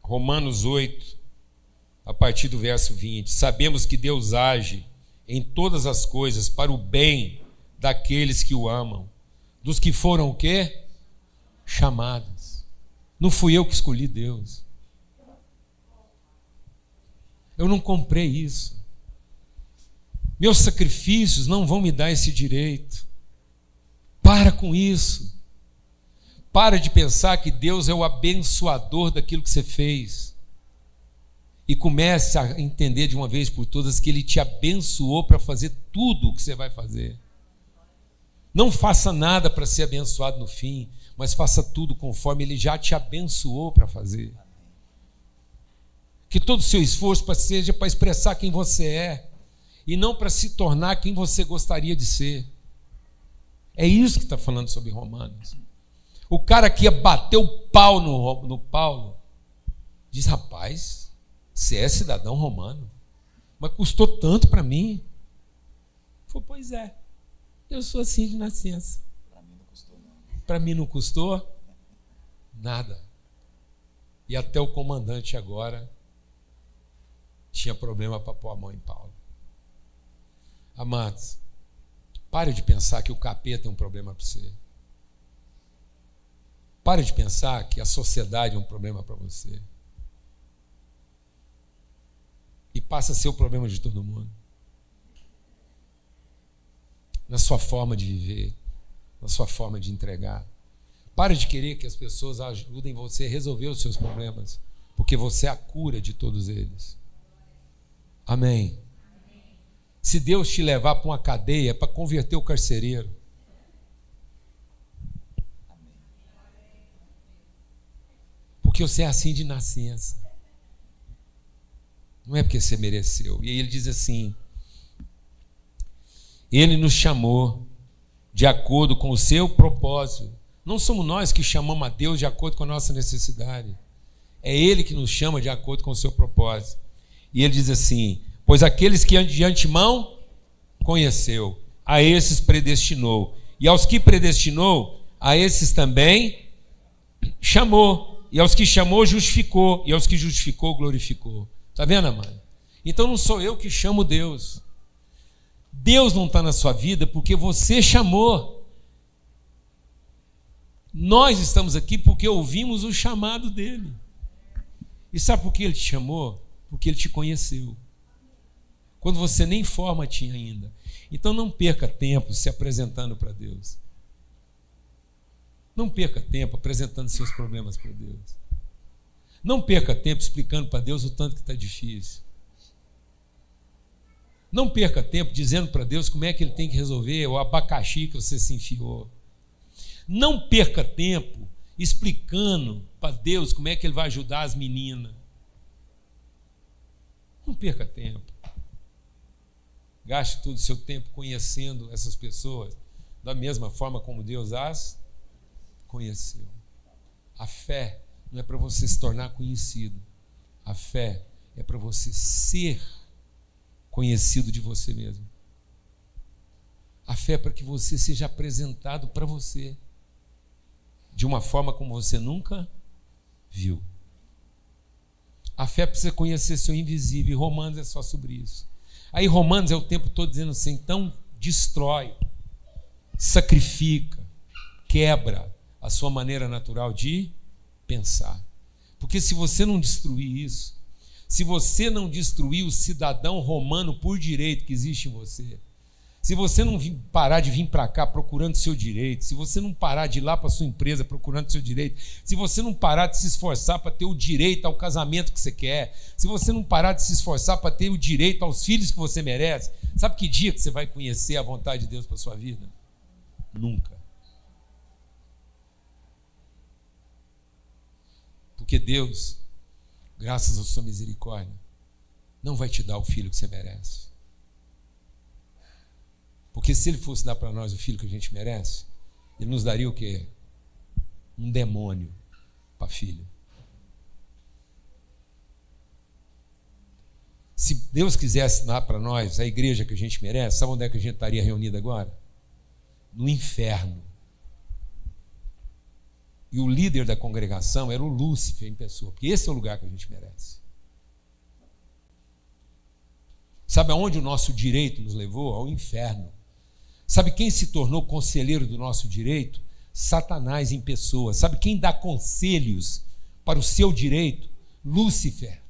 Romanos 8, a partir do verso 20. Sabemos que Deus age em todas as coisas para o bem daqueles que o amam, dos que foram o quê? Chamados. Não fui eu que escolhi Deus. Eu não comprei isso. Meus sacrifícios não vão me dar esse direito. Para com isso. Para de pensar que Deus é o abençoador daquilo que você fez. E comece a entender de uma vez por todas que Ele te abençoou para fazer tudo o que você vai fazer. Não faça nada para ser abençoado no fim, mas faça tudo conforme Ele já te abençoou para fazer. Que todo o seu esforço seja para expressar quem você é e não para se tornar quem você gostaria de ser. É isso que está falando sobre Romanos. O cara que ia bater o pau no Paulo diz: rapaz, você é cidadão romano, mas custou tanto para mim. Ele falou: pois é, eu sou assim de nascença. Para mim não custou nada. Para mim não custou nada. E até o comandante agora tinha problema para pôr a mão em Paulo. Amados, pare de pensar que o capeta é um problema para você. Pare de pensar que a sociedade é um problema para você. E passa a ser o problema de todo mundo. Na sua forma de viver, na sua forma de entregar. Pare de querer que as pessoas ajudem você a resolver os seus problemas, porque você é a cura de todos eles. Amém. Se Deus te levar para uma cadeia, é para converter o carcereiro. Porque você é assim de nascença. Não é porque você mereceu. E aí ele diz assim: Ele nos chamou de acordo com o seu propósito. Não somos nós que chamamos a Deus de acordo com a nossa necessidade. É Ele que nos chama de acordo com o seu propósito. E ele diz assim: pois aqueles que de antemão conheceu. A esses predestinou. E aos que predestinou, a esses também chamou. E aos que chamou, justificou. E aos que justificou, glorificou. Está vendo, amado? Então não sou eu que chamo Deus. Deus não está na sua vida porque você chamou. Nós estamos aqui porque ouvimos o chamado dele. E sabe por que ele te chamou? Porque ele te conheceu. Quando você nem forma tinha ainda. Então não perca tempo se apresentando para Deus. Não perca tempo apresentando seus problemas para Deus. Não perca tempo explicando para Deus o tanto que está difícil. Não perca tempo dizendo para Deus como é que ele tem que resolver o abacaxi que você se enfiou. Não perca tempo explicando para Deus como é que ele vai ajudar as meninas. Não perca tempo. Gaste todo o seu tempo conhecendo essas pessoas da mesma forma como Deus as conheceu. A fé não é para você se tornar conhecido. A fé é para você ser conhecido de você mesmo. A fé é para que você seja apresentado para você de uma forma como você nunca viu. A fé é para você conhecer seu invisível. E Romanos é só sobre isso. Aí Romanos é o tempo todo dizendo assim, então destrói, sacrifica, quebra a sua maneira natural de pensar. Porque se você não destruir isso, se você não destruir o cidadão romano por direito que existe em você, se você não parar de vir para cá procurando seu direito, se você não parar de ir lá para sua empresa procurando seu direito, se você não parar de se esforçar para ter o direito ao casamento que você quer, se você não parar de se esforçar para ter o direito aos filhos que você merece, sabe que dia que você vai conhecer a vontade de Deus para sua vida? Nunca. Porque Deus, graças à sua misericórdia, não vai te dar o filho que você merece. Porque se ele fosse dar para nós o filho que a gente merece, ele nos daria o quê? Um demônio para filho. Se Deus quisesse dar para nós a igreja que a gente merece, sabe onde é que a gente estaria reunido agora? No inferno. E o líder da congregação era o Lúcifer em pessoa, porque esse é o lugar que a gente merece. Sabe aonde o nosso direito nos levou? Ao inferno. Sabe quem se tornou conselheiro do nosso direito? Satanás em pessoa. Sabe quem dá conselhos para o seu direito? Lúcifer.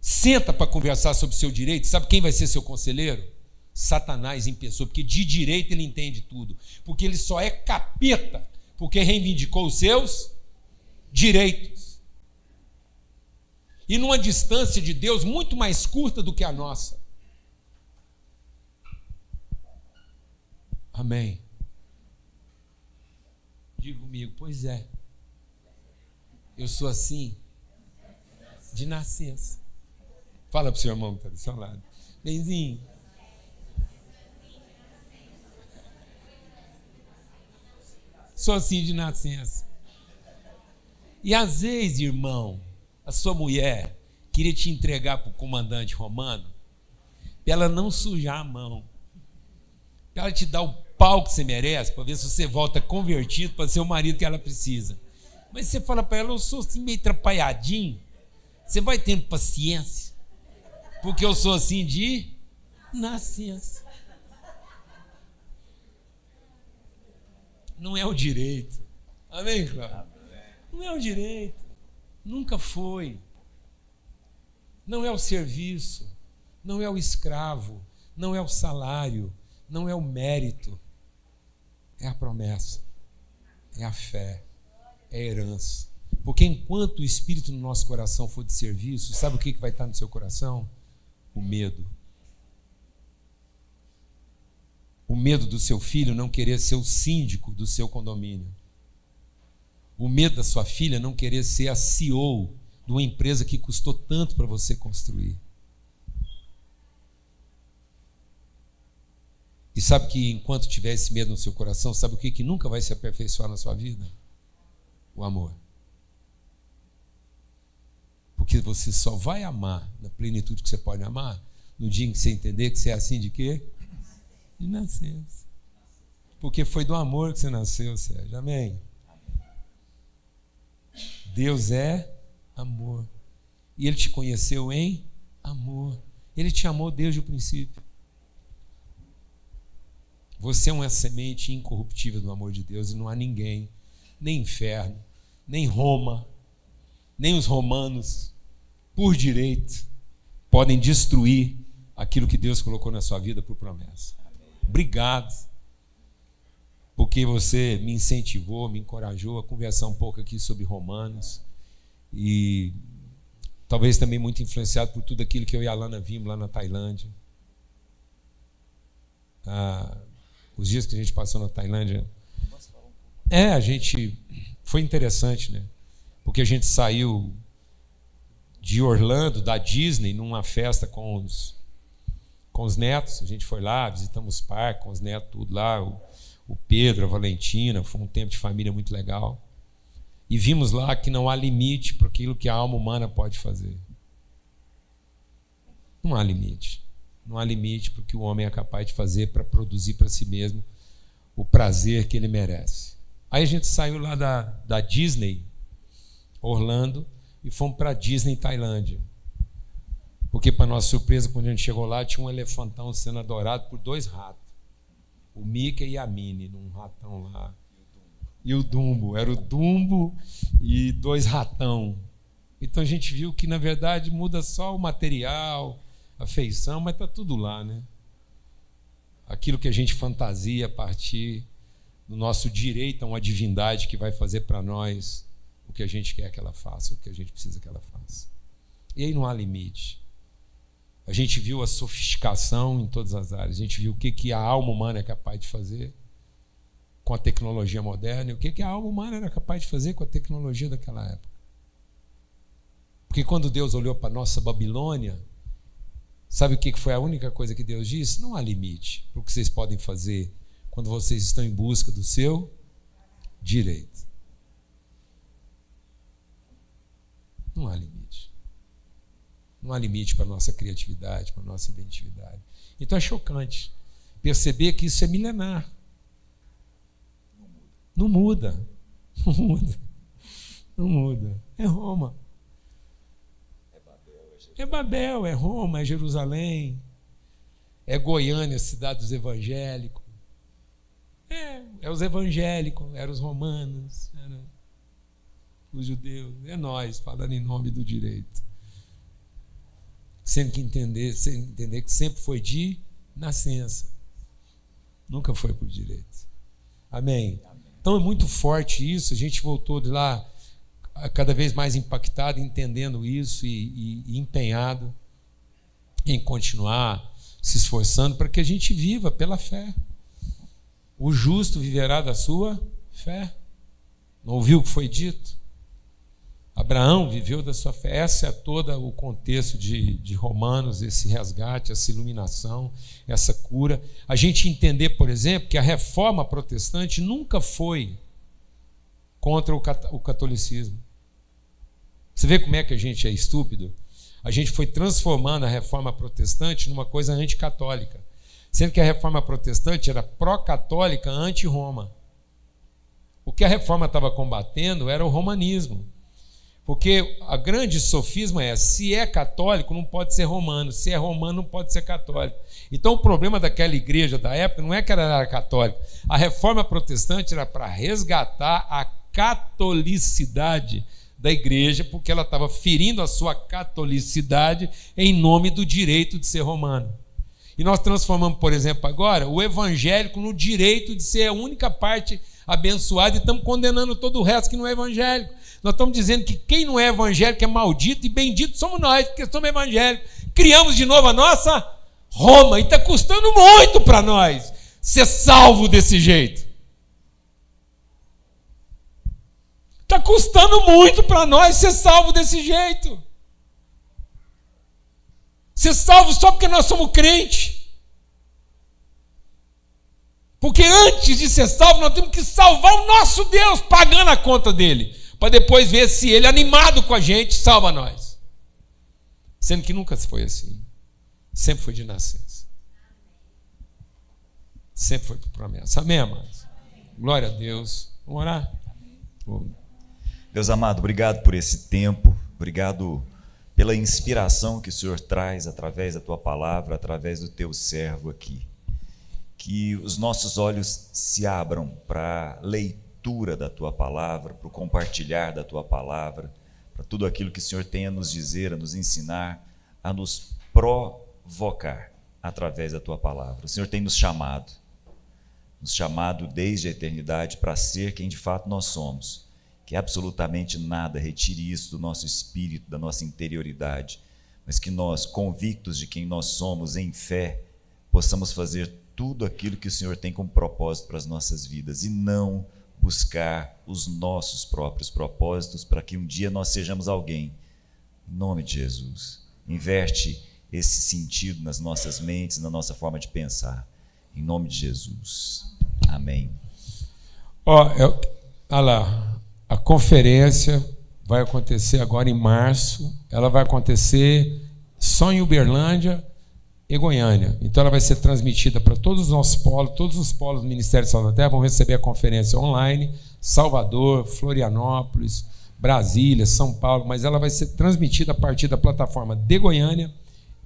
Senta para conversar sobre o seu direito. Sabe quem vai ser seu conselheiro? Satanás em pessoa. Porque de direito ele entende tudo. Porque ele só é capeta porque reivindicou os seus direitos. E numa distância de Deus muito mais curta do que a nossa. Amém. Diga comigo, pois é. Eu sou assim de nascença. Fala para o seu irmão que está do seu lado. Benzinho. Sou assim de nascença. E às vezes, irmão, a sua mulher queria te entregar para o comandante romano para ela não sujar a mão, para ela te dar o pau que você merece, para ver se você volta convertido para ser o marido que ela precisa. Mas você fala para ela, eu sou assim meio atrapalhadinho, você vai tendo paciência, porque eu sou assim de nascença. Não é o direito. Amém, Cláudio? Não é o direito. Nunca foi. Não é o serviço, não é o escravo, não é o salário, não é o mérito. É a promessa, é a fé, é a herança. Porque enquanto o Espírito no nosso coração for de serviço, sabe o que vai estar no seu coração? O medo. O medo do seu filho não querer ser o síndico do seu condomínio. O medo da sua filha não querer ser a CEO de uma empresa que custou tanto para você construir. E sabe que enquanto tiver esse medo no seu coração, sabe o que nunca vai se aperfeiçoar na sua vida? O amor. Porque você só vai amar na plenitude que você pode amar no dia em que você entender que você é assim de quê? De nascença. Porque foi do amor que você nasceu, Sérgio. Amém? Deus é amor. E Ele te conheceu em amor. Ele te amou desde o princípio. Você é uma semente incorruptível do amor de Deus e não há ninguém, nem inferno, nem Roma, nem os romanos, por direito, podem destruir aquilo que Deus colocou na sua vida por promessa. Obrigado, porque você me incentivou, me encorajou a conversar um pouco aqui sobre Romanos e talvez também muito influenciado por tudo aquilo que eu e a Alana vimos lá na Tailândia. Os dias que a gente passou na Tailândia, a gente foi interessante, né? Porque a gente saiu de Orlando, da Disney, numa festa com os netos. A gente foi lá, visitamos os parques com os netos, tudo lá, o Pedro, a Valentina. Foi um tempo de família muito legal. E vimos lá que não há limite para aquilo que a alma humana pode fazer. Não há limite. Não há limite para o que o homem é capaz de fazer para produzir para si mesmo o prazer que ele merece. Aí a gente saiu lá da Disney, Orlando, e fomos para a Disney, Tailândia. Porque, para nossa surpresa, quando a gente chegou lá, tinha um elefantão sendo adorado por 2 ratos. O Mickey e a Minnie, num ratão lá. E o Dumbo. Era o Dumbo e 2 ratão. Então a gente viu que, na verdade, muda só o material, a feição, mas está tudo lá, né? Aquilo que a gente fantasia a partir do nosso direito a uma divindade que vai fazer para nós o que a gente quer que ela faça, o que a gente precisa que ela faça. E aí não há limite. A gente viu a sofisticação em todas as áreas. A gente viu o que a alma humana é capaz de fazer com a tecnologia moderna e o que a alma humana era capaz de fazer com a tecnologia daquela época. Porque quando Deus olhou para a nossa Babilônia, sabe o que foi a única coisa que Deus disse? Não há limite para o que vocês podem fazer quando vocês estão em busca do seu direito. Não há limite. Não há limite para a nossa criatividade, para a nossa inventividade. Então é chocante perceber que isso é milenar. Não muda. Não muda. Não muda. É Roma. É Babel, é Roma, é Jerusalém, é Goiânia, cidade dos evangélicos. É os evangélicos, eram os romanos, eram os judeus, é nós, falando em nome do direito. Sem entender que sempre foi de nascença, nunca foi por direito. Amém? Então é muito forte isso, a gente voltou de lá cada vez mais impactado, entendendo isso e empenhado em continuar se esforçando para que a gente viva pela fé. O justo viverá da sua fé. Não ouviu o que foi dito? Abraão viveu da sua fé. Esse é todo o contexto de Romanos, esse resgate, essa iluminação, essa cura. A gente entender, por exemplo, que a reforma protestante nunca foi contra o catolicismo. Você vê como é que a gente é estúpido? A gente foi transformando a reforma protestante numa coisa anticatólica, sendo que a reforma protestante era pró-católica, anti-Roma. O que a reforma estava combatendo era o romanismo. Porque a grande sofisma é, se é católico, não pode ser romano. Se é romano, não pode ser católico. Então, o problema daquela igreja da época não é que ela era católica. A reforma protestante era para resgatar a catolicidade da igreja, porque ela estava ferindo a sua catolicidade em nome do direito de ser romano. E nós transformamos, por exemplo, agora, o evangélico no direito de ser a única parte abençoada e estamos condenando todo o resto que não é evangélico. Nós estamos dizendo que quem não é evangélico é maldito e bendito somos nós, porque somos evangélicos. Criamos de novo a nossa Roma e está custando muito para nós ser salvo desse jeito. Está custando muito para nós ser salvo desse jeito. Ser salvo só porque nós somos crentes. Porque antes de ser salvo, nós temos que salvar o nosso Deus, pagando a conta dele, para depois ver se ele, animado com a gente, salva nós. Sendo que nunca foi assim. Sempre foi de nascença. Sempre foi por promessa. Amém, amados? Glória a Deus. Vamos orar? Deus amado, obrigado por esse tempo, obrigado pela inspiração que o Senhor traz através da Tua palavra, através do Teu servo aqui. Que os nossos olhos se abram para a leitura da Tua palavra, para o compartilhar da Tua palavra, para tudo aquilo que o Senhor tem a nos dizer, a nos ensinar, a nos provocar através da Tua palavra. O Senhor tem nos chamado desde a eternidade para ser quem de fato nós somos. Que absolutamente nada retire isso do nosso espírito, da nossa interioridade, mas que nós, convictos de quem nós somos em fé, possamos fazer tudo aquilo que o Senhor tem como propósito para as nossas vidas e não buscar os nossos próprios propósitos para que um dia nós sejamos alguém. Em nome de Jesus, inverte esse sentido nas nossas mentes, na nossa forma de pensar. Em nome de Jesus. Amém. Olha lá. A conferência vai acontecer agora em março. Ela vai acontecer só em Uberlândia e Goiânia. Então ela vai ser transmitida para todos os nossos polos. Todos os polos do Ministério Sal da Terra vão receber a conferência online. Salvador, Florianópolis, Brasília, São Paulo. Mas ela vai ser transmitida a partir da plataforma de Goiânia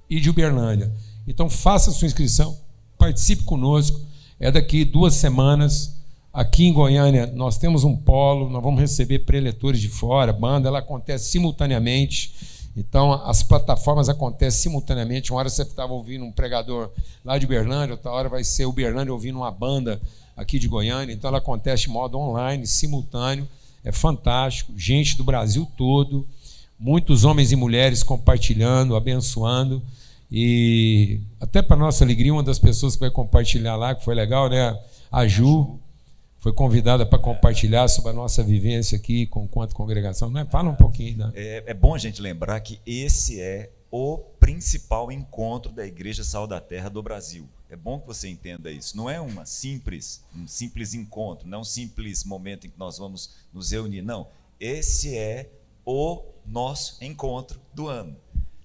e de Uberlândia. Então faça a sua inscrição. Participe conosco. É daqui 2 semanas. Aqui em Goiânia nós temos um polo, nós vamos receber preletores de fora, banda, ela acontece simultaneamente, então as plataformas acontecem simultaneamente. Uma hora você estava ouvindo um pregador lá de Uberlândia, outra hora vai ser Uberlândia ouvindo uma banda aqui de Goiânia, então ela acontece de modo online, simultâneo, é fantástico, gente do Brasil todo, muitos homens e mulheres compartilhando, abençoando, e até para nossa alegria, uma das pessoas que vai compartilhar lá, que foi legal, né? A Ju, foi convidada para compartilhar sobre a nossa vivência aqui com quanto congregação. Não é? Fala um pouquinho. Né? É bom a gente lembrar que esse é o principal encontro da Igreja Sal da Terra do Brasil. É bom que você entenda isso. Não é um simples encontro, não é um simples momento em que nós vamos nos reunir. Não, esse é o nosso encontro do ano.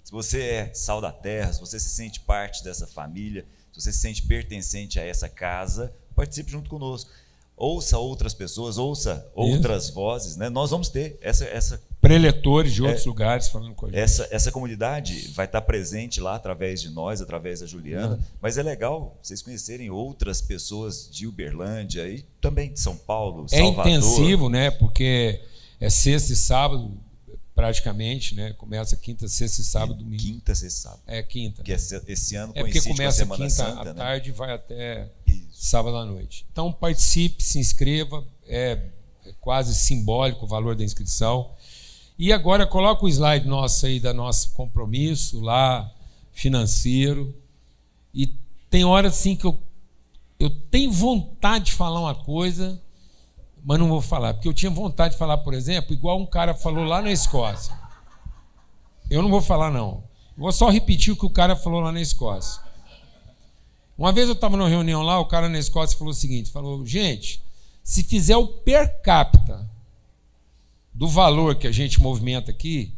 Se você é Sal da Terra, se você se sente parte dessa família, se você se sente pertencente a essa casa, participe junto conosco. Ouça outras pessoas, ouça outras vozes, né? Nós vamos ter essa preletores de outros lugares falando com a gente. Essa comunidade vai estar presente lá através de nós, através da Juliana, mas é legal vocês conhecerem outras pessoas de Uberlândia e também de São Paulo, Salvador. É intensivo, né? Porque é sexta e sábado, praticamente, né? Começa quinta, sexta e sábado, domingo. Quinta, sexta e sábado. É quinta. Que esse ano porque coincide começa com a Semana quinta Santa, à né? tarde e vai até Isso. sábado à noite. Então participe, se inscreva, é quase simbólico o valor da inscrição. E agora coloca o slide nosso aí da nosso compromisso lá financeiro. E tem horas assim que eu tenho vontade de falar uma coisa, mas não vou falar, porque eu tinha vontade de falar, por exemplo, igual um cara falou lá na Escócia. Eu não vou falar, não. Eu vou só repetir o que o cara falou lá na Escócia. Uma vez eu estava numa reunião lá, o cara na Escócia falou o seguinte, falou, gente, se fizer o per capita do valor que a gente movimenta aqui,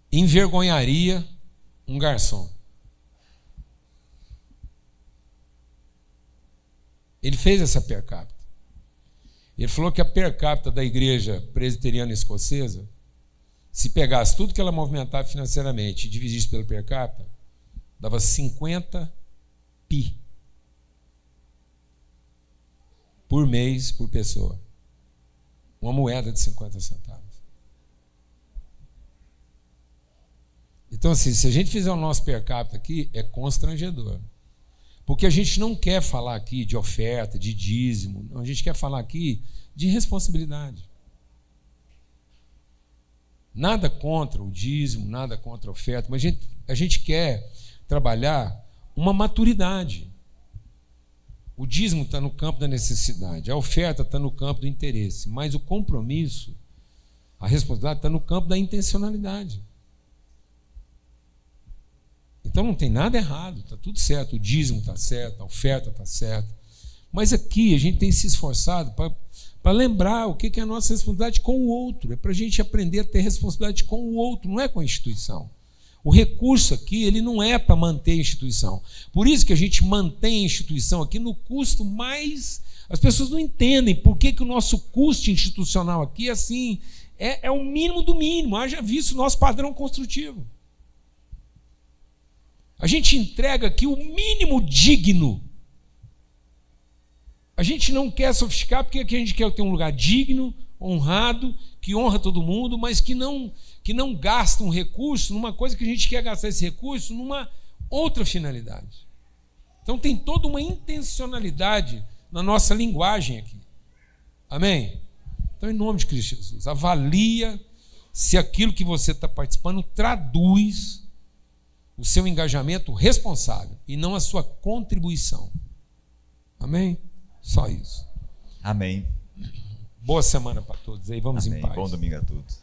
envergonharia um garçom. Ele fez essa per capita. Ele falou que a per capita da igreja presbiteriana escocesa, se pegasse tudo que ela movimentava financeiramente e dividisse pelo per capita, dava 50 pi por mês por pessoa. Uma moeda de 50 centavos. Então, assim, se a gente fizer o nosso per capita aqui, é constrangedor. Porque a gente não quer falar aqui de oferta, de dízimo, a gente quer falar aqui de responsabilidade. Nada contra o dízimo, nada contra a oferta, mas a gente quer trabalhar uma maturidade. O dízimo está no campo da necessidade, a oferta está no campo do interesse, mas o compromisso, a responsabilidade está no campo da intencionalidade. Então não tem nada errado, está tudo certo, o dízimo está certo, a oferta está certa, Mas aqui a gente tem se esforçado para lembrar o que é a nossa responsabilidade com o outro. É para a gente aprender a ter responsabilidade com o outro, não é com a instituição. O recurso aqui, ele não é para manter a instituição. Por isso que a gente mantém a instituição aqui no custo mais... As pessoas não entendem por que o nosso custo institucional aqui assim, é o mínimo do mínimo. Haja visto o nosso padrão construtivo. A gente entrega aqui o mínimo digno. A gente não quer sofisticar porque aqui a gente quer ter um lugar digno, honrado, que honra todo mundo, mas que não gasta um recurso numa coisa que a gente quer gastar esse recurso numa outra finalidade. Então tem toda uma intencionalidade na nossa linguagem aqui. Amém? Então, em nome de Cristo Jesus, avalia se aquilo que você está participando traduz o seu engajamento responsável e não a sua contribuição. Amém? Só isso. Amém. Boa semana para todos aí. Vamos Amém. em paz. Bom domingo a todos.